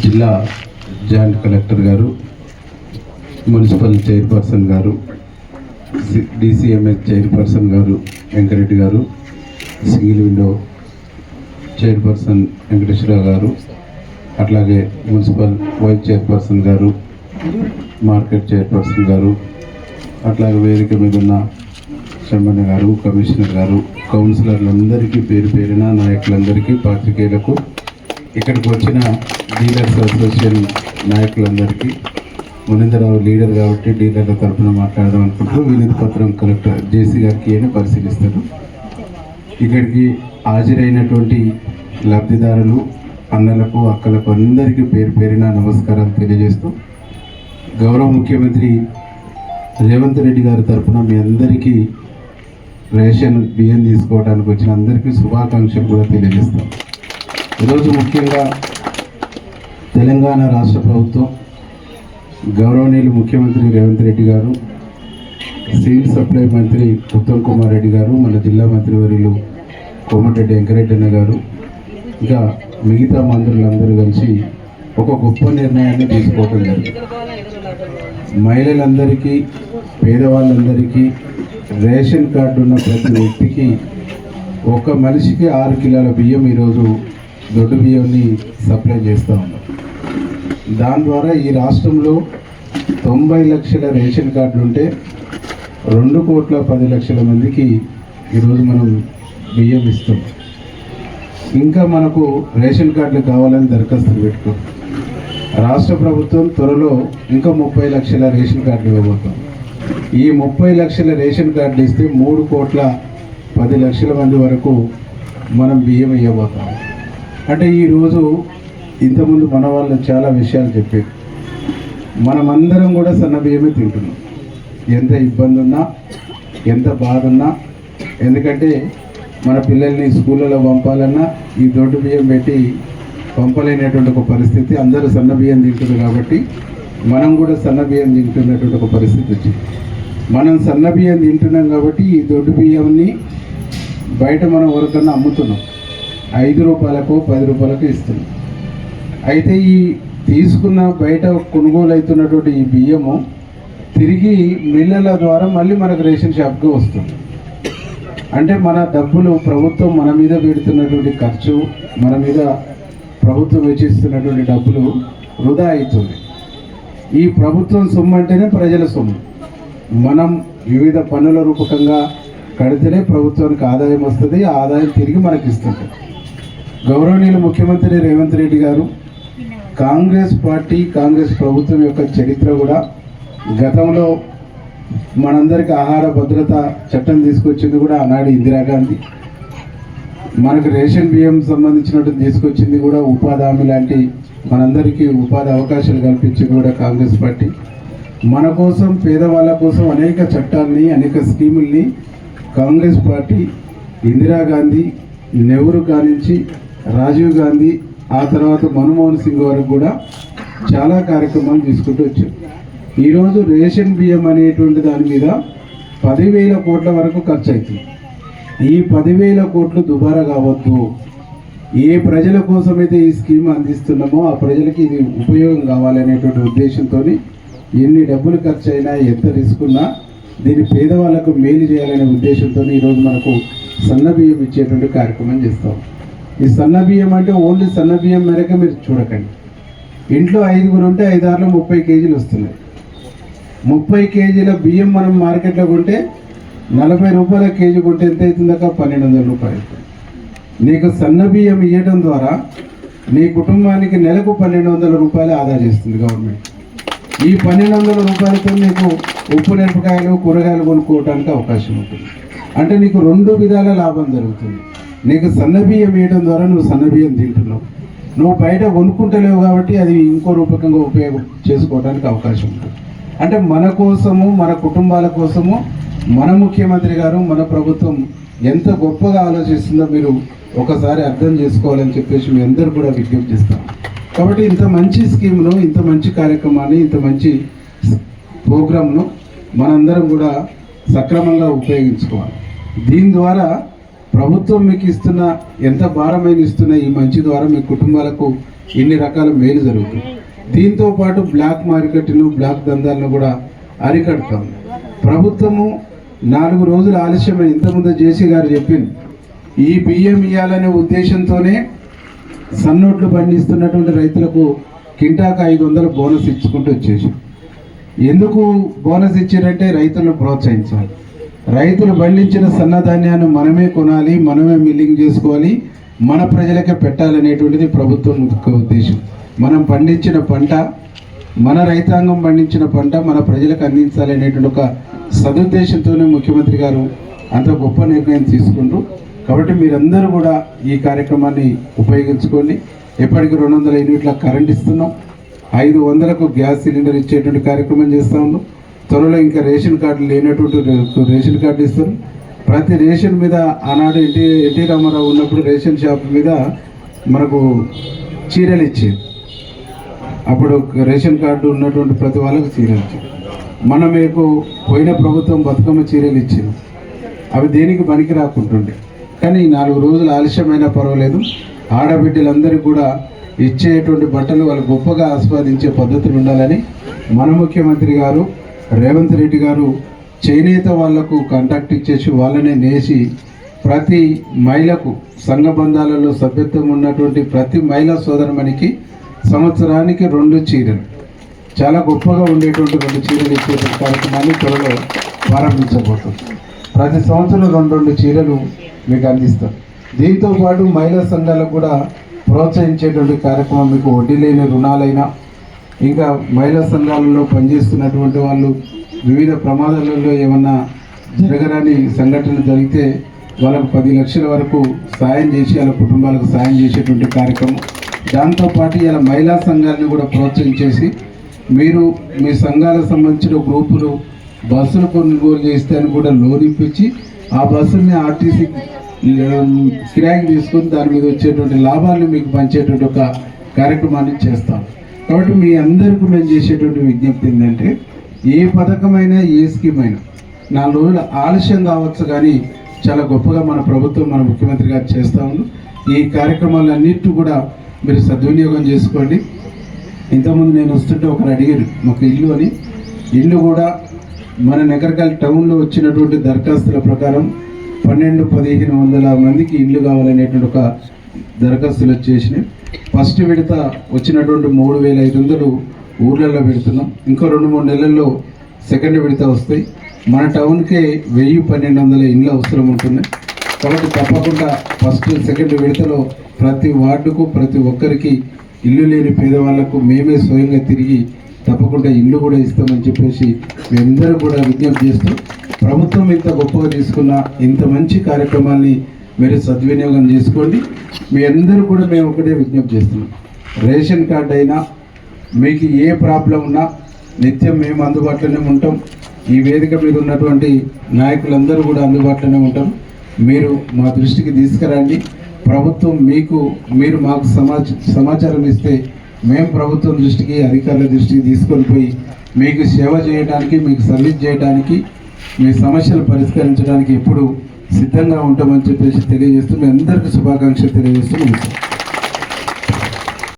జిల్లా joint collector గారు, municipal chairperson గారు, డిసిఎంఎస్ చైర్పర్సన్ గారు వెంకరెడ్డి గారు, సింగిల్ విండో చైర్పర్సన్ వెంకటేశ్వరరావు గారు, అట్లాగే మున్సిపల్ వైస్ చైర్పర్సన్ గారు, మార్కెట్ చైర్పర్సన్ గారు, అట్లాగే వేదిక మీద ఉన్న చమ్మన్న గారు, కమిషనర్ గారు, కౌన్సిలర్లందరికీ పేరు పేరున, నాయకులందరికీ, పాత్రికేయులకు, ఇక్కడికి వచ్చిన డీలర్స్ అసోసియేషన్ నాయకులందరికీ, మునిందరావు లీడర్ కాబట్టి డీలర్ల తరఫున మాట్లాడదాం అనుకుంటూ వినతి పత్రం కలెక్టర్ జేసీ గారికి అని పరిశీలిస్తారు. ఇక్కడికి హాజరైనటువంటి లబ్ధిదారులు, అన్నలకు, అక్కలకు అందరికీ పేరు పేరున నమస్కారాలు తెలియజేస్తూ, గౌరవ ముఖ్యమంత్రి రేవంత్ రెడ్డి గారి తరఫున మీ అందరికీ రేషన్ బియ్యం తీసుకోవడానికి వచ్చిన అందరికీ శుభాకాంక్షలు కూడా తెలియజేస్తాం. ఈరోజు ముఖ్యంగా తెలంగాణ రాష్ట్ర ప్రభుత్వం, గౌరవనీయులు ముఖ్యమంత్రి రేవంత్ రెడ్డి గారు, సివిల్ సప్లై మంత్రి ఉత్తమ్ కుమార్ రెడ్డి గారు, మన జిల్లా మంత్రివర్యులు కోమటిరెడ్డి వెంకరెడ్డి అన్న గారు, ఇంకా మిగతా మంత్రులందరూ కలిసి ఒక గొప్ప నిర్ణయాన్ని తీసుకోవటం జరిగింది. మహిళలందరికీ, పేదవాళ్ళందరికీ రేషన్ కార్డు ఉన్న ప్రతి వ్యక్తికి ఒక మనిషికి 6 కిలోల బియ్యం ఈరోజు దొడ్డు బియ్యాన్ని సప్లై చేస్తూ ఉన్నాం. దాని ద్వారా ఈ రాష్ట్రంలో 90 లక్షల రేషన్ కార్డులు ఉంటే 2,10,00,000 మందికి ఈరోజు మనం బియ్యం ఇస్తాం. ఇంకా మనకు రేషన్ కార్డులు కావాలని దరఖాస్తులు పెట్టుకో. రాష్ట్ర ప్రభుత్వం త్వరలో ఇంకా 30 లక్షల రేషన్ కార్డులు ఇవ్వబోతాం. ఈ 30 లక్షల రేషన్ కార్డులు ఇస్తే 3,10,00,000 మంది వరకు మనం బియ్యం ఇవ్వబోతాం. అంటే ఈరోజు ఇంతకుముందు మన వాళ్ళు చాలా విషయాలు చెప్పారు. మనమందరం కూడా సన్న బియ్యమే తింటున్నాం. ఎంత ఇబ్బంది ఉన్నా, ఎంత బాధ ఉన్నా, ఎందుకంటే మన పిల్లల్ని స్కూళ్ళలో పంపాలన్నా ఈ దొడ్డు బియ్యం పెట్టి పంపలేనటువంటి ఒక పరిస్థితి. అందరూ సన్న బియ్యం తింటున్నారు కాబట్టి మనం కూడా సన్న బియ్యం తింటున్నటువంటి ఒక పరిస్థితి వచ్చింది. మనం సన్న బియ్యం తింటున్నాం కాబట్టి ఈ దొడ్డు బియ్యంని బయట మనం ఎవరికన్నా అమ్ముతున్నాం. 5 రూపాయలకు 10 రూపాయలకు ఇస్తున్నాం. అయితే ఈ తీసుకున్న బయట కొనుగోలు అవుతున్నటువంటి ఈ బియ్యము తిరిగి మిల్లల ద్వారా మళ్ళీ మనకు రేషన్ షాప్కి వస్తుంది. అంటే మన డబ్బులు ప్రభుత్వం మన మీద పెడుతున్నటువంటి ఖర్చు, మన మీద ప్రభుత్వం వెచ్చిస్తున్నటువంటి డబ్బులు వృధా అవుతుంది. ఈ ప్రభుత్వం సొమ్ము అంటేనే ప్రజల సొమ్ము. మనం వివిధ పన్నుల రూపకంగా కడితేనే ప్రభుత్వానికి ఆదాయం వస్తుంది. ఆ ఆదాయం తిరిగి మనకి ఇస్తుంది. గౌరవనీయులు ముఖ్యమంత్రి రేవంత్ రెడ్డి గారు, కాంగ్రెస్ పార్టీ, కాంగ్రెస్ ప్రభుత్వం యొక్క చరిత్ర కూడా గతంలో మనందరికీ ఆహార భద్రత చట్టం తీసుకొచ్చింది కూడా ఆనాడు ఇందిరాగాంధీ. మనకు రేషన్ బియ్యం సంబంధించినట్టు తీసుకొచ్చింది కూడా ఉపాధి హామీ లాంటి మనందరికీ ఉపాధి అవకాశాలు కల్పించింది కూడా కాంగ్రెస్ పార్టీ. మన కోసం, పేదవాళ్ళ కోసం అనేక చట్టాలని, అనేక స్కీముల్ని కాంగ్రెస్ పార్టీ ఇందిరాగాంధీ, నెహ్రూ కానించి రాజీవ్ గాంధీ, ఆ తర్వాత మన్మోహన్ సింగ్ వరకు కూడా చాలా కార్యక్రమాలు తీసుకుంటూ వచ్చారు. ఈరోజు రేషన్ బియ్యం అనేటువంటి దాని మీద 10,000 కోట్ల వరకు ఖర్చు అవుతుంది. ఈ 10,000 కోట్లు దుబారా కావద్దు. ఏ ప్రజల కోసమైతే ఈ స్కీమ్ అందిస్తున్నామో ఆ ప్రజలకి ఇది ఉపయోగం కావాలనేటువంటి ఉద్దేశంతో ఎన్ని డబ్బులు ఖర్చు అయినా, ఎంత రిస్క్ ఉన్నా దీన్ని పేదవాళ్ళకు మేలు చేయాలనే ఉద్దేశంతో ఈరోజు మనకు సన్న బియ్యం ఇచ్చేటువంటి కార్యక్రమం చేస్తాం. ఈ సన్న బియ్యం అంటే ఓన్లీ సన్న బియ్యం మేరకే మీరు చూడకండి. ఇంట్లో 5గురు ఉంటే 5 30 కేజీలు వస్తున్నాయి. 30 కేజీల బియ్యం మనం మార్కెట్లో కొంటే 40 రూపాయల కేజీ కొంటే ఎంత అవుతుందాక 1,200 రూపాయలు. నీకు సన్న బియ్యం ఇవ్వడం ద్వారా నీ కుటుంబానికి నెలకు 1,200 రూపాయలు ఆదా చేస్తుంది గవర్నమెంట్. ఈ 1,200 రూపాయలతో నీకు ఉప్పు మిరపకాయలు, కూరగాయలు కొనుక్కోవడానికి అవకాశం ఉంటుంది. అంటే నీకు 2 విధాల లాభం జరుగుతుంది. నీకు సన్న బియ్యం వేయడం ద్వారా నువ్వు సన్న బియ్యం తింటున్నావు. నువ్వు బయట కొనుక్కుంటలేవు కాబట్టి అది ఇంకో రూపకంగా ఉపయోగం చేసుకోవడానికి అవకాశం ఉంటుంది. అంటే మన కోసము, మన కుటుంబాల కోసము మన ముఖ్యమంత్రి గారు, మన ప్రభుత్వం ఎంత గొప్పగా ఆలోచిస్తుందో మీరు ఒకసారి అర్థం చేసుకోవాలని చెప్పేసి మీ అందరూ కూడా విజ్ఞప్తి చేస్తాం. కాబట్టి ఇంత మంచి స్కీమ్ను, ఇంత మంచి కార్యక్రమాన్ని, ఇంత మంచి ప్రోగ్రామ్ను మనందరం కూడా సక్రమంగా ఉపయోగించుకోవాలి. దీని ద్వారా ప్రభుత్వం మీకు ఇస్తున్న ఎంత భారమైన ఇస్తున్న ఈ మంచి ద్వారా మీ కుటుంబాలకు ఇన్ని రకాల మేలు జరుగుతుంది. దీంతో పాటు బ్లాక్ మార్కెట్ను బ్లాక్ దందాలను కూడా అరికడతాం. ప్రభుత్వము 4 రోజులు ఆలస్యమైన ఇంతకుముందు జేసీ గారు చెప్పింది, ఈ బియ్యం ఇవ్వాలనే ఉద్దేశంతోనే సన్నోట్లు పండిస్తున్నటువంటి రైతులకు కింటాకు 500 బోనస్ ఇచ్చుకుంటూ వచ్చేసి. ఎందుకు బోనస్ ఇచ్చారంటే రైతులను ప్రోత్సహించాలి. రైతులు పండించిన సన్నధాన్యాన్ని మనమే కొనాలి, మనమే మిల్లింగ్ చేసుకోవాలి, మన ప్రజలకే పెట్టాలనేటువంటిది ప్రభుత్వం ముఖ్య ఉద్దేశం. మనం పండించిన పంట, మన రైతాంగం పండించిన పంట మన ప్రజలకు అందించాలనేటువంటి ఒక సదుద్దేశంతోనే ముఖ్యమంత్రి గారు అంత గొప్ప నిర్ణయం తీసుకుంటూ. కాబట్టి మీరందరూ కూడా ఈ కార్యక్రమాన్ని ఉపయోగించుకోండి. ఎప్పటికీ 200 యూనిట్ల కరెంట్ ఇస్తున్నాం, 500కు గ్యాస్ సిలిండర్ ఇచ్చేటువంటి కార్యక్రమం చేస్తూ ఉన్నాం. త్వరలో ఇంకా రేషన్ కార్డు లేనటువంటి రేషన్ కార్డు ఇస్తాం. ప్రతి రేషన్ మీద ఆనాడు ఎన్టీ రామారావు ఉన్నప్పుడు రేషన్ షాప్ మీద మనకు చీరలు ఇచ్చేది. అప్పుడు రేషన్ కార్డు ఉన్నటువంటి ప్రతి వాళ్ళకు చీరలు ఇచ్చేది. మనం మీకు పోయిన ప్రభుత్వం బతుకమ్మ చీరలు ఇచ్చింది, అవి దేనికి పనికి రాకుంటుండే. కానీ 4 రోజులు ఆలస్యమైనా పర్వాలేదు, ఆడబిడ్డలందరికీ కూడా ఇచ్చేటువంటి బట్టలు వాళ్ళు గొప్పగా ఆస్వాదించే పద్ధతులు ఉండాలని మన ముఖ్యమంత్రి గారు రేవంత్ రెడ్డి గారు చేనేత వాళ్లకు కాంటాక్ట్ ఇచ్చేసి వాళ్ళనే నేసి ప్రతి మహిళకు సంఘ బంధాలలో సభ్యత్వం ఉన్నటువంటి ప్రతి మహిళా సోదరమణికి సంవత్సరానికి 2 చీరలు, చాలా గొప్పగా ఉండేటువంటి 2 చీరలు ఇచ్చే కార్యక్రమాన్ని త్వరలో ప్రారంభించబోతుంది. ప్రతి సంవత్సరం 2 చీరలు మీకు అందిస్తాం. దీంతో పాటు మహిళా సంఘాలకు కూడా ప్రోత్సహించేటువంటి కార్యక్రమం, మీకు వడ్డీ లేని రుణాలైనా, ఇంకా మహిళా సంఘాలలో పనిచేస్తున్నటువంటి వాళ్ళు వివిధ ప్రమాదాలలో ఏమన్నా జరగరాని సంఘటనలు జరిగితే వాళ్ళకు 10 లక్షల వరకు సాయం చేసి వాళ్ళ కుటుంబాలకు సాయం చేసేటువంటి కార్యక్రమం. దాంతోపాటు ఇలా మహిళా సంఘాలను కూడా ప్రోత్సహించేసి మీరు మీ సంఘాలకు సంబంధించిన గ్రూపులు బస్సులు కొనుగోలు చేస్తే అని కూడా లోన్ ఇప్పించి ఆ బస్సుని ఆర్టీసీ కిరాయికి తీసుకొని దాని మీద వచ్చేటువంటి లాభాలను మీకు పంచేటువంటి ఒక కార్యక్రమాన్ని చేస్తాం. కాబట్టి మీ అందరికీ మేము చేసేటువంటి విజ్ఞప్తి ఏంటంటే, ఏ పథకమైనా ఏ స్కీమ్ అయినా 4 రోజులు ఆలస్యం కావచ్చు, కానీ చాలా గొప్పగా మన ప్రభుత్వం మన ముఖ్యమంత్రి గారు చేస్తూ ఉన్నారు. ఈ కార్యక్రమాలన్నింటినీ కూడా మీరు సద్వినియోగం చేసుకోండి. ఇంతకుముందు నేను వస్తుంటే ఒకరు అడిగారు మాకు ఇల్లు అని. ఇల్లు కూడా మన నగరకల్ టౌన్లో వచ్చినటువంటి దరఖాస్తుల ప్రకారం 1200-1500 మందికి ఇల్లు కావాలనేటువంటి ఒక దరఖాస్తులు వచ్చేసినాయి. ఫస్ట్ విడత వచ్చినటువంటి 3500 ఊర్లలో పెడుతున్నాం. ఇంకో 2-3 నెలల్లో సెకండ్ విడత వస్తాయి. మన టౌన్కే 1000-1200 ఇండ్లు అవసరం ఉంటున్నాయి. కాబట్టి తప్పకుండా ఫస్ట్ సెకండ్ విడతలో ప్రతి వార్డుకు ప్రతి ఒక్కరికి ఇల్లు లేని పేదవాళ్లకు మేమే స్వయంగా తిరిగి తప్పకుండా ఇల్లు కూడా ఇస్తామని చెప్పేసి మీ అందరూ కూడా విజ్ఞప్తి చేస్తూ, ప్రభుత్వం ఇంత గొప్పగా తీసుకున్న ఇంత మంచి కార్యక్రమాన్ని మీరు సద్వినియోగం చేసుకోండి. మీ అందరూ కూడా మేము ఒకటే విజ్ఞప్తి చేస్తున్నాం, రేషన్ కార్డు అయినా మీకు ఏ ప్రాబ్లం ఉన్నా నిత్యం మేము అందుబాటులోనే ఉంటాం. ఈ వేదిక మీద ఉన్నటువంటి నాయకులందరూ కూడా అందుబాటులోనే ఉంటాం. మీరు మా దృష్టికి తీసుకురండి. ప్రభుత్వం మీరు మాకు సమాచారం ఇస్తే మేము ప్రభుత్వం దృష్టికి, అధికారుల దృష్టికి తీసుకొని పోయి మీకు సేవ చేయడానికి, మీకు సర్వీస్ చేయడానికి, మీ సమస్యలు పరిష్కరించడానికి ఎప్పుడు సిద్ధంగా ఉంటామని చెప్పేసి తెలియజేస్తూ మీ అందరికీ శుభాకాంక్షలు తెలియజేస్తూ